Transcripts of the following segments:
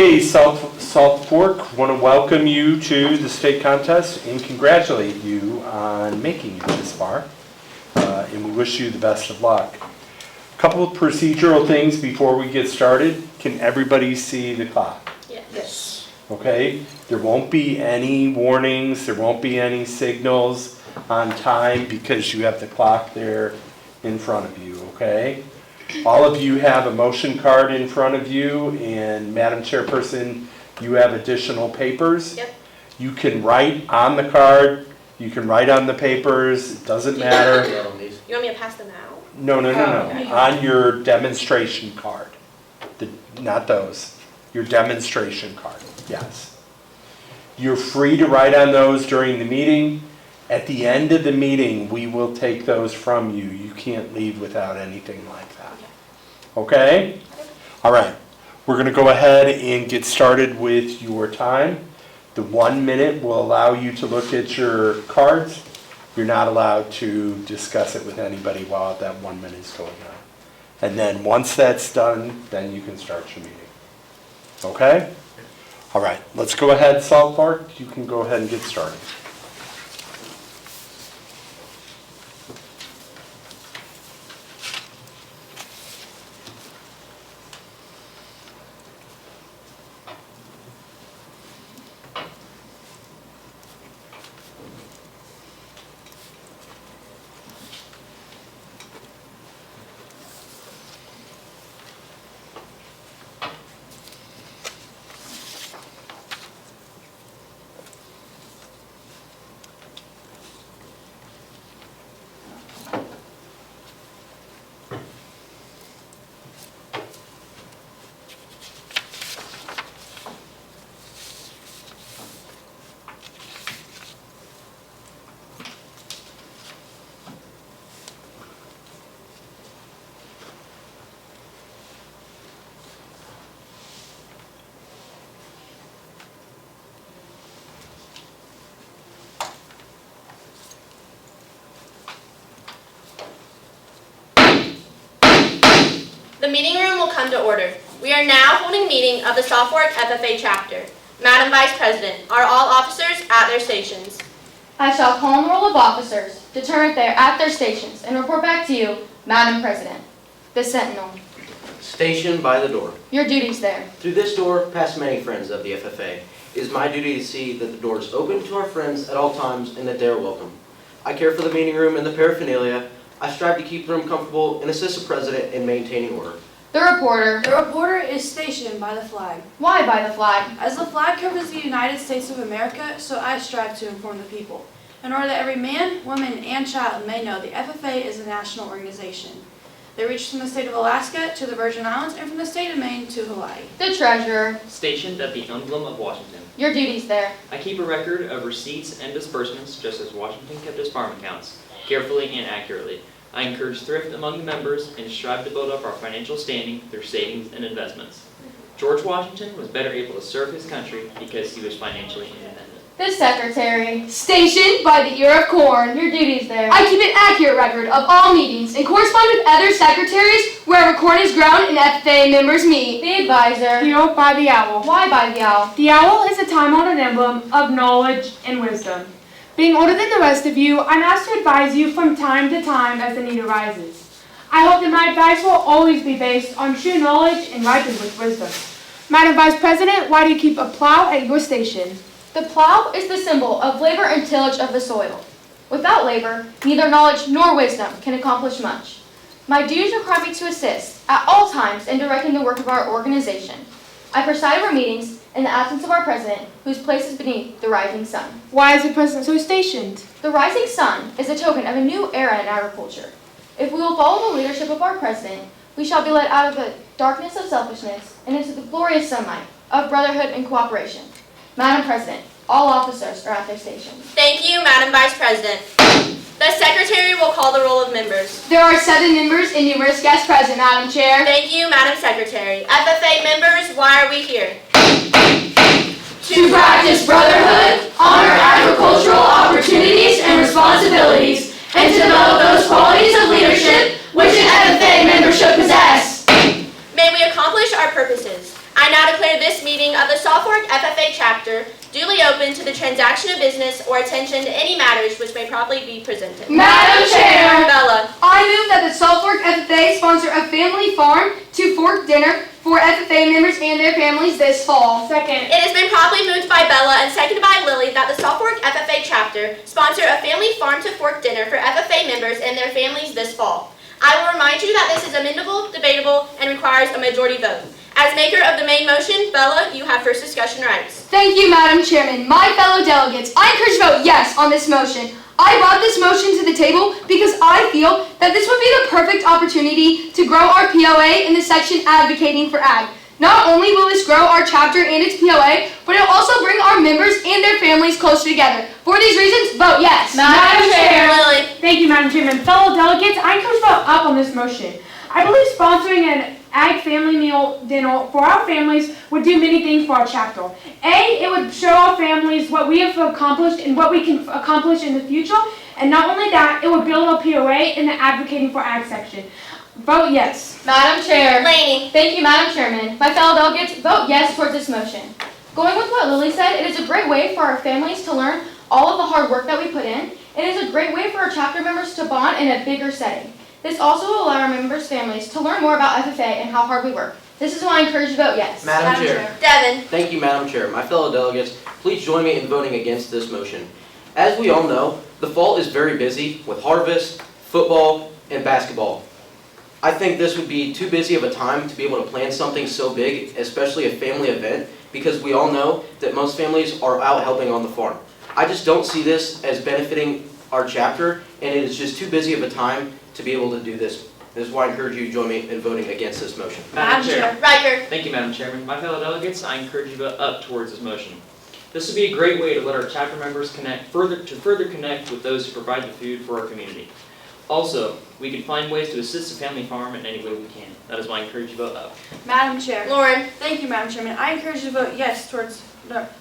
Hey, Salt Fork, want to welcome you to the state contest and congratulate you on making it this far. And we wish you the best of luck. A couple of procedural things before we get started. Can everybody see the clock? Yes. Okay, there won't be any warnings, there won't be any signals on time because you have the clock there in front of you, okay? All of you have a motion card in front of you, and Madam Chairperson, you have additional papers. Yep. You can write on the card, you can write on the papers, it doesn't matter. You want me to pass them out? No, Okay. on your demonstration card. Not those, your demonstration card, yes. You're free to write on those during the meeting. At the end of the meeting, we will take those from you. You can't leave without anything like that. Okay? All right. We're going to go ahead and get started with your time. The 1 minute will allow you to look at your cards. You're not allowed to discuss it with anybody while that 1 minute is going on. And then once that's done, then you can start your meeting. Okay? All right. Let's go ahead, Salt Fork. You can go ahead and get started. The meeting room will come to order. We are now holding a meeting of the Salt Fork FFA chapter. Madam Vice President, are all officers at their stations? I shall call on the roll of officers, determine if they are at their stations, and report back to you, Madam President. The Sentinel. Stationed by the door. Your duties there. Through this door, past many friends of the FFA, it is my duty to see that the door is open to our friends at all times and that they are welcome. I care for the meeting room and the paraphernalia. I strive to keep the room comfortable and assist the President in maintaining order. The reporter. The reporter is stationed by the flag. Why by the flag? As the flag covers the United States of America, so I strive to inform the people. In order that every man, woman, and child may know, the FFA is a national organization. They reach from the state of Alaska to the Virgin Islands and from the state of Maine to Hawaii. The treasurer. Stationed at the emblem of Washington. Your duties there. I keep a record of receipts and disbursements just as Washington kept his farm accounts, carefully and accurately. I encourage thrift among the members and strive to build up our financial standing through savings and investments. George Washington was better able to serve his country because he was financially independent. The secretary. Stationed by the ear of corn. Your duties there. I keep an accurate record of all meetings and correspond with other secretaries wherever corn is grown and FFA members meet. The advisor. The oath by the owl. Why by the owl? The owl is a time-honored emblem of knowledge and wisdom. Being older than the rest of you, I'm asked to advise you from time to time as the need arises. I hope that my advice will always be based on true knowledge and ripened with wisdom. Madam Vice President, why do you keep a plow at your station? The plow is the symbol of labor and tillage of the soil. Without labor, neither knowledge nor wisdom can accomplish much. My duties require me to assist at all times in directing the work of our organization. I preside over meetings in the absence of our president, whose place is beneath the rising sun. Why is the president so stationed? The rising sun is a token of a new era in agriculture. If we will follow the leadership of our president, we shall be led out of the darkness of selfishness and into the glorious sunlight of brotherhood and cooperation. Madam President, all officers are at their stations. Thank you, Madam Vice President. The Secretary will call the roll of members. There are 7 members and numerous guests present, Madam Chair. Thank you, Madam Secretary. FFA members, why are we here? To practice brotherhood, honor agricultural opportunities and responsibilities, and to develop those qualities of leadership which an FFA member should possess. May we accomplish our purposes. I I now declare this meeting of the Southwark FFA chapter duly open to the transaction of business or attention to any matters which may properly be presented. Madam Chair. Bella. I move that the Southwark FFA sponsor a family farm to fork dinner for FFA members and their families this fall. Second. It has been properly moved by Bella and seconded by Lily that the Southwark FFA chapter sponsor a family farm to fork dinner for FFA members and their families this fall. I will remind you that this is amendable, debatable, and requires a majority vote. As maker of the main motion, Bella, you have first discussion rights. Thank you, Madam Chairman. My fellow delegates, I encourage you to vote yes on this motion. I brought this motion to the table because I feel that this would be the perfect opportunity to grow our POA in the section advocating for ag. Not only will this grow our chapter and its POA, but it will also bring our members and their families closer together. For these reasons, vote yes. Madam Chair. Lily. Thank you, Madam Chairman. Fellow delegates, I encourage you to vote up on this motion. I believe sponsoring an ag family meal dinner for our families would do many things for our chapter. A, it would show our families what we have accomplished and what we can accomplish in the future. And not only that, it would build our POA in the advocating for ag section. Vote yes. Madam Chair. Laney. Thank you, Madam Chairman. My fellow delegates, vote yes towards this motion. Going with what Lily said, it is a great way for our families to learn all of the hard work that we put in. It is a great way for our chapter members to bond in a bigger setting. This also will allow our members' families to learn more about FFA and how hard we work. This is why I encourage you to vote yes. Madam Chair. Devin. Thank you, Madam Chair. My fellow delegates, please join me in voting against this motion. As we all know, the fall is very busy with harvest, football, and basketball. I think this would be too busy of a time to be able to plan something so big, especially a family event, because we all know that most families are out helping on the farm. I just don't see this as benefiting our chapter, and it is just too busy of a time to be able to do this. This is why I encourage you to join me in voting against this motion. Madam Chair. Riker. Thank you, Madam Chairman. My fellow delegates, I encourage you to vote up towards this motion. This would be a great way to let our chapter members further connect with those who provide the food for our community. Also, we can find ways to assist the family farm in any way we can. That is why I encourage you to vote up. Madam Chair. Lauren. Thank you, Madam Chairman. I encourage you to vote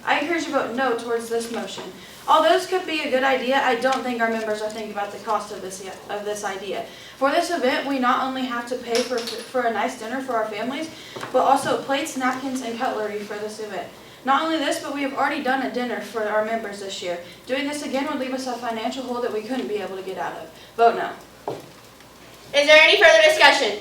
I encourage you to vote no towards this motion. Although this could be a good idea, I don't think our members are thinking about the cost of this idea. For this event, we not only have to pay for a nice dinner for our families, but also plates, napkins, and cutlery for this event. Not only this, but we have already done a dinner for our members this year. Doing this again would leave us a financial hole that we couldn't be able to get out of. Vote no. Is there any further discussion?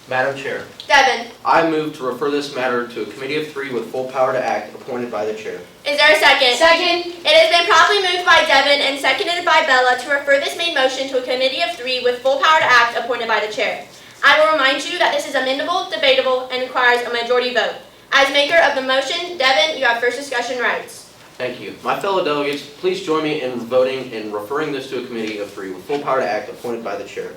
Madam Chair, Devin. I move to refer this matter to a committee of 3 with full power to act appointed by the chair. Is there a second? Second. It has been properly moved by Devin and seconded by Bella to refer this main motion to a committee of 3 with full power to act appointed by the chair. I will remind you that this is amendable, debatable, and requires a majority vote. As maker of the motion, Devin, you have first discussion rights. Thank you. My fellow delegates, please join me in voting and referring this to a committee of 3 with full power to act appointed by the chair.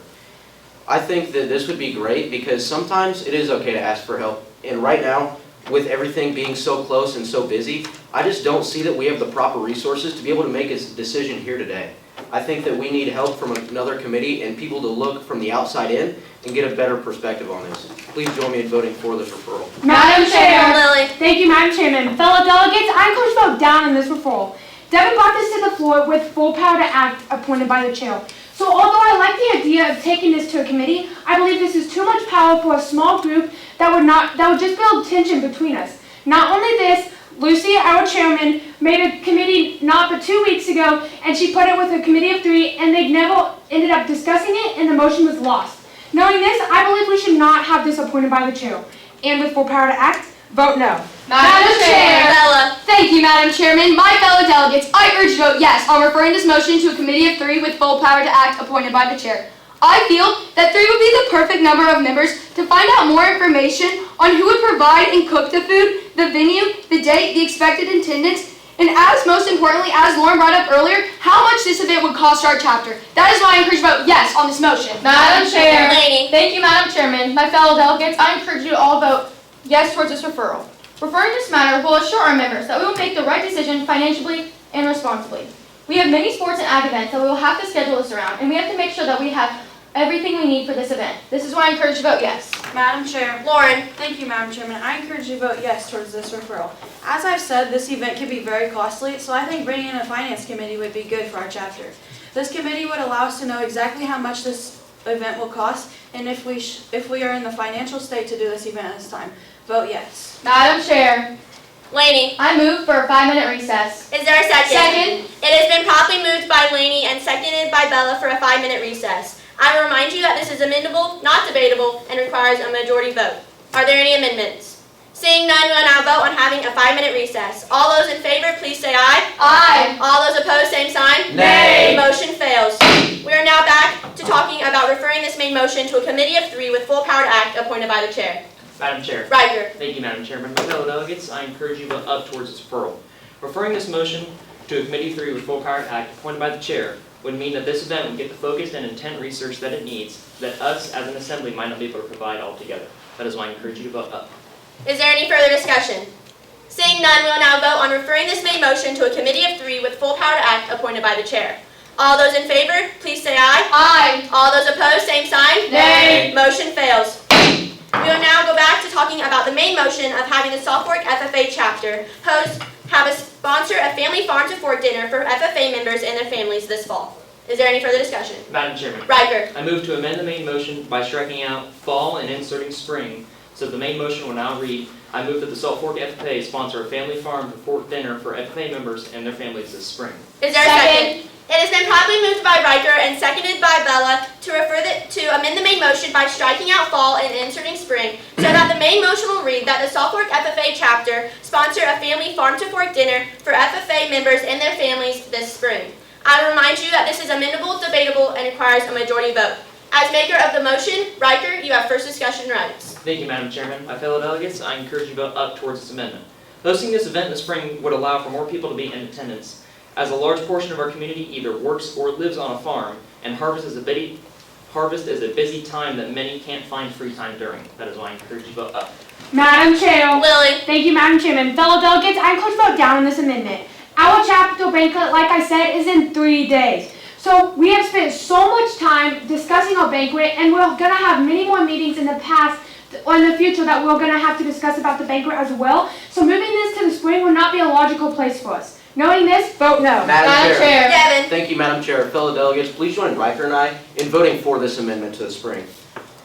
I think that this would be great because sometimes it is okay to ask for help. And right now, with everything being so close and so busy, I just don't see that we have the proper resources to be able to make a decision here today. I think that we need help from another committee and people to look from the outside in and get a better perspective on this. Please join me in voting for this referral. Madam Chair. Lily. Thank you, Madam Chairman. Fellow delegates, I encourage you to vote down on this referral. Devin brought this to the floor with full power to act appointed by the chair. So although I like the idea of taking this to a committee, I believe this is too much power for a small group that would just build tension between us. Not only this, Lucy, our chairman, made a committee not but 2 weeks ago, and she put it with a committee of 3, and they never ended up discussing it, and the motion was lost. Knowing this, I believe we should not have this appointed by the chair. And with full power to act, vote no. Madam Chair. Bella. Thank you, Madam Chairman. My fellow delegates, I urge you to vote yes on referring this motion to a committee of 3 with full power to act appointed by the chair. I feel that 3 would be the perfect number of members to find out more information on who would provide and cook the food, the venue, the date, the expected attendance, and most importantly, as Lauren brought up earlier, how much this event would cost our chapter. That is why I encourage you to vote yes on this motion. Madam Chair. Laney. Thank you, Madam Chairman. My fellow delegates, I encourage you to all vote yes towards this referral. Referring this matter will assure our members that we will make the right decision financially and responsibly. We have many sports and ag events that we will have to schedule this around, and we have to make sure that we have everything we need for this event. This is why I encourage you to vote yes. Madam Chair. Lauren. Thank you, Madam Chairman. I encourage you to vote yes towards this referral. As I've said, this event can be very costly, so I think bringing in a finance committee would be good for our chapter. This committee would allow us to know exactly how much this event will cost, and if we are in the financial state to do this event at this time. Vote yes. Madam Chair, Laney, I move for a 5-minute recess. is there a second? Second. It has been properly moved by Laney and seconded by Bella for a 5-minute recess. I will remind you that this is amendable, not debatable, and requires a majority vote. Are there any amendments? Seeing none, we will now vote on having a 5-minute recess. All those in favor, please say aye. Aye. All those opposed, same sign. Nay. Motion fails. We are now back to talking about referring this main motion to a committee of 3 with full power to act appointed by the chair. Madam Chair. Riker. Thank you, Madam Chairman. My fellow delegates, I encourage you to vote up towards its referral. Referring this motion to a committee of 3 with full power to act appointed by the chair would mean that this event would get the focused and intent research that it needs that us as an assembly might not be able to provide altogether. That is why I encourage you to vote up. Is there any further discussion? Seeing none, we will now vote on referring this main motion to a committee of 3 with full power to act appointed by the chair. All those in favor, please say aye. Aye. All those opposed, same sign. Nay. Motion fails. We will now go back to talking about the main motion of having the Salt Fork FFA chapter have a sponsor a family farm to fork dinner for FFA members and their families this fall. Is there any further discussion? Madam Chairman. Riker. I move to amend the main motion by striking out fall and inserting spring. So the main motion will now read, I move that the Salt Fork FFA sponsor a family farm to fork dinner for FFA members and their families this spring. Is there a second? It has been properly moved by Riker and seconded by Bella to amend the main motion by striking out fall and inserting spring, so that the main motion will read that the Salt Fork FFA chapter sponsor a family farm to fork dinner for FFA members and their families this spring. I will remind you that this is amendable, debatable, and requires a majority vote. As maker of the motion, Riker, you have first discussion rights. Thank you, Madam Chairman. My fellow delegates, I encourage you to vote up towards this amendment. Hosting this event in the spring would allow for more people to be in attendance, as a large portion of our community either works or lives on a farm, and harvest is a busy time that many can't find free time during. That is why I encourage you to vote up. Madam Chair. Lily. Thank you, Madam Chairman. Fellow delegates, I encourage you to vote down on this amendment. Our chapter banquet, like I said, is in 3 days. So we have spent so much time discussing our banquet, and we're going to have many more meetings in the past or in the future that we're going to have to discuss about the banquet as well. So moving this to the spring would not be a logical place for us. Knowing this, vote no. Madam Chair. Devin. Thank you, Madam Chair. Fellow delegates, please join Riker and I in voting for this amendment to the spring.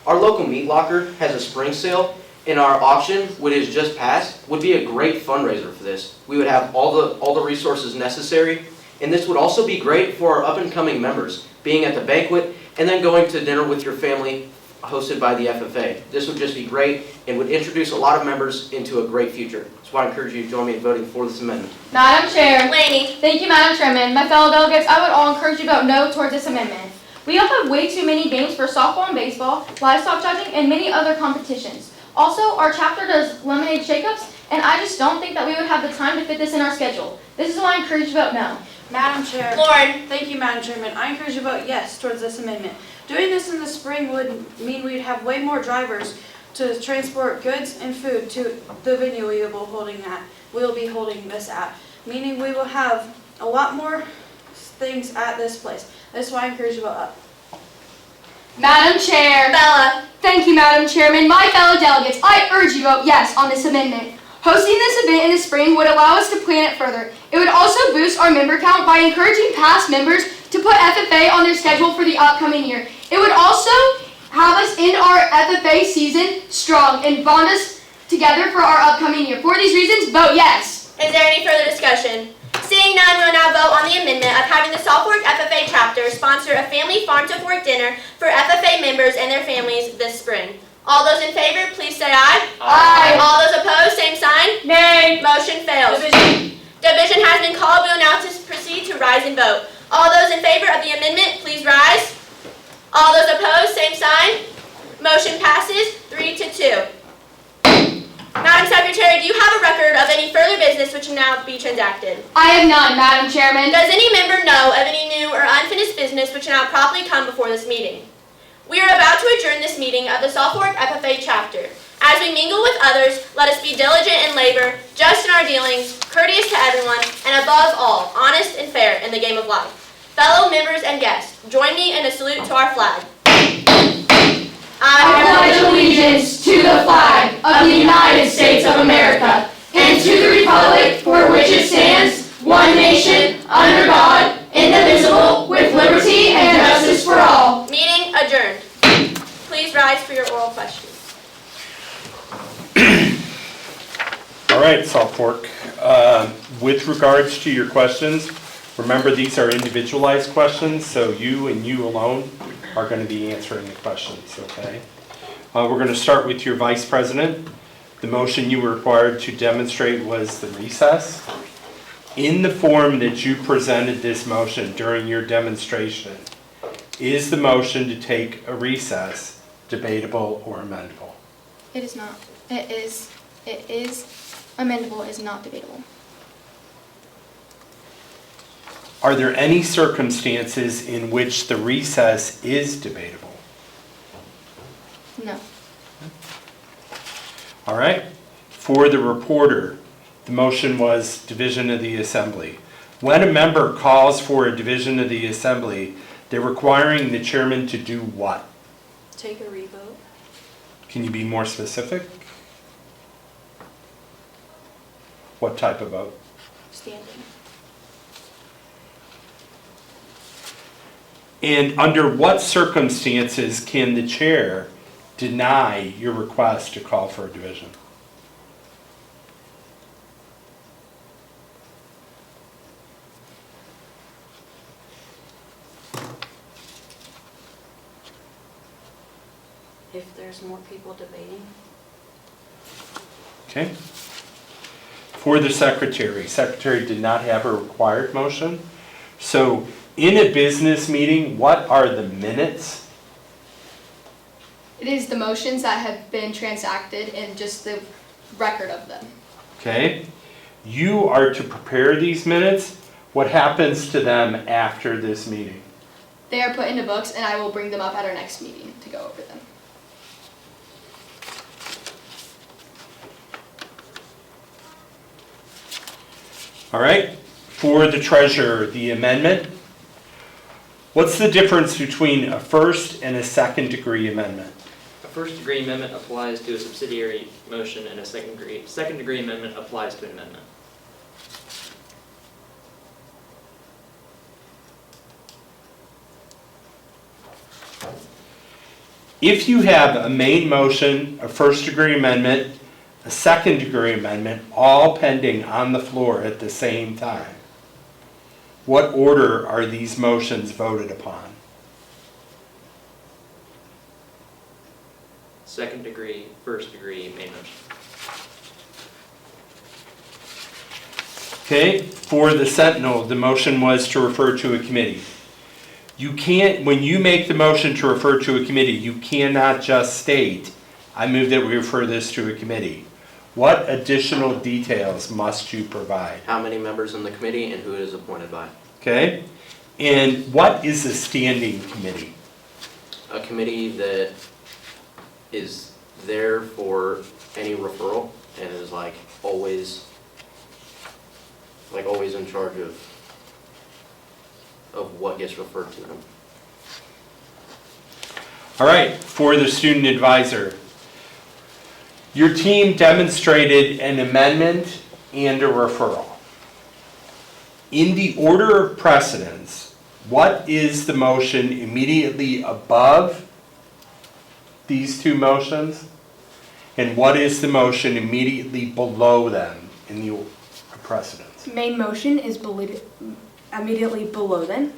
Our local meat locker has a spring sale, and our auction, which is just passed, would be a great fundraiser for this. We would have all the resources necessary, and this would also be great for our up-and-coming members, being at the banquet and then going to dinner with your family hosted by the FFA. This would just be great and would introduce a lot of members into a great future. That's why I encourage you to join me in voting for this amendment. Madam Chair. Laney. Thank you, Madam Chairman. My fellow delegates, I would all encourage you to vote no towards this amendment. We all have way too many games for softball and baseball, livestock judging, and many other competitions. Also, our chapter does lemonade shake-ups, and I just don't think that we would have the time to fit this in our schedule. This is why I encourage you to vote no. Madam Chair. Lauren. Thank you, Madam Chairman. I encourage you to vote yes towards this amendment. Doing this in the spring would mean we'd have way more drivers to transport goods and food to the venue we'll be holding this at, meaning we will have a lot more things at this place. That's why I encourage you to vote up. Madam Chair. Bella. Thank you, Madam Chairman. My fellow delegates, I urge you to vote yes on this amendment. Hosting this event in the spring would allow us to plan it further. It would also boost our member count by encouraging past members to put FFA on their schedule for the upcoming year. It would also have us in our FFA season strong and bond us together for our upcoming year. For these reasons, vote yes. Is there any further discussion? Seeing none, we will now vote on the amendment of having the Salt Fork FFA chapter sponsor a family farm to fork dinner for FFA members and their families this spring. All those in favor, please say aye. Aye. All those opposed, same sign. Nay. Motion fails. Division has been called. We will now proceed to rise and vote. All those in favor of the amendment, please rise. All those opposed, same sign. Motion passes 3-2. Madam Secretary, do you have a record of any further business which will now be transacted? I have none, Madam Chairman. Does any member know of any new or unfinished business which will now properly come before this meeting? We are about to adjourn this meeting of the Salt Fork FFA chapter. As we mingle with others, let us be diligent in labor, just in our dealings, courteous to everyone, and above all, honest and fair in the game of life. Fellow members and guests, join me in a salute to our flag. I pledge allegiance to the flag of the United States of America and to the republic for which it stands, one nation, under God, indivisible, with liberty and justice for all. Meeting adjourned. for your oral questions. All right, Salt Fork. With regards to your questions, remember these are individualized questions, so you and you alone are going to be answering the questions, okay? We're going to start with your vice president. The motion you were required to demonstrate was the recess. In the form that you presented this motion during your demonstration, is the motion to take a recess debatable or amendable? It is not. It is amendable, is not debatable. Are there any circumstances in which the recess is debatable? No. All right. For the reporter, the motion was division of the assembly. When a member calls for a division of the assembly, they're requiring the chairman to do what? Take a revote. Can you be more specific? What type of vote? Standing. And under what circumstances can the chair deny your request to call for a division? If there's more people debating. Okay. For the secretary did not have a required motion. So in a business meeting, what are the minutes? It is the motions that have been transacted and just the record of them. Okay. You are to prepare these minutes. What happens to them after this meeting? They are put into books, and I will bring them up at our next meeting to go over them. All right. For the treasurer, the amendment. What's the difference between a first and a second degree amendment? A first degree amendment applies to a subsidiary motion, and a second degree amendment applies to an amendment. If you have a main motion, a first degree amendment, a second degree amendment, all pending on the floor at the same time, what order are these motions voted upon? Second degree, first degree, main motion. Okay, for the Sentinel, the motion was to refer to a committee. You can't, when you make the motion to refer to a committee, you cannot just state, I move that we refer this to a committee. What additional details must you provide? How many members in the committee and who it is appointed by? Okay, and what is a standing committee? A committee that is there for any referral and is always in charge of what gets referred to them. All right, for the student advisor, your team demonstrated an amendment and a referral. In the order of precedence, what is the motion immediately above these two motions? And what is the motion immediately below them in the order of precedence? Main motion is immediately below them.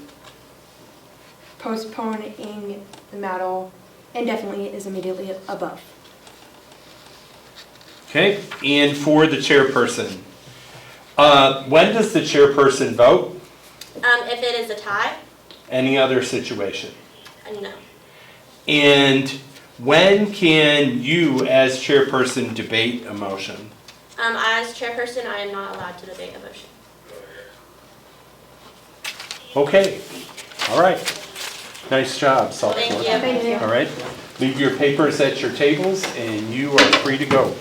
Postponing the matter indefinitely is immediately above. Okay, and for the chairperson, when does the chairperson vote? If it is a tie, Any other situation? no. And when can you, as chairperson, debate a motion? As chairperson, I am not allowed to debate a motion. Okay, all right. Nice job, Salt Thank Fork. you. Thank you. All right, leave your papers at your tables and you are free to go.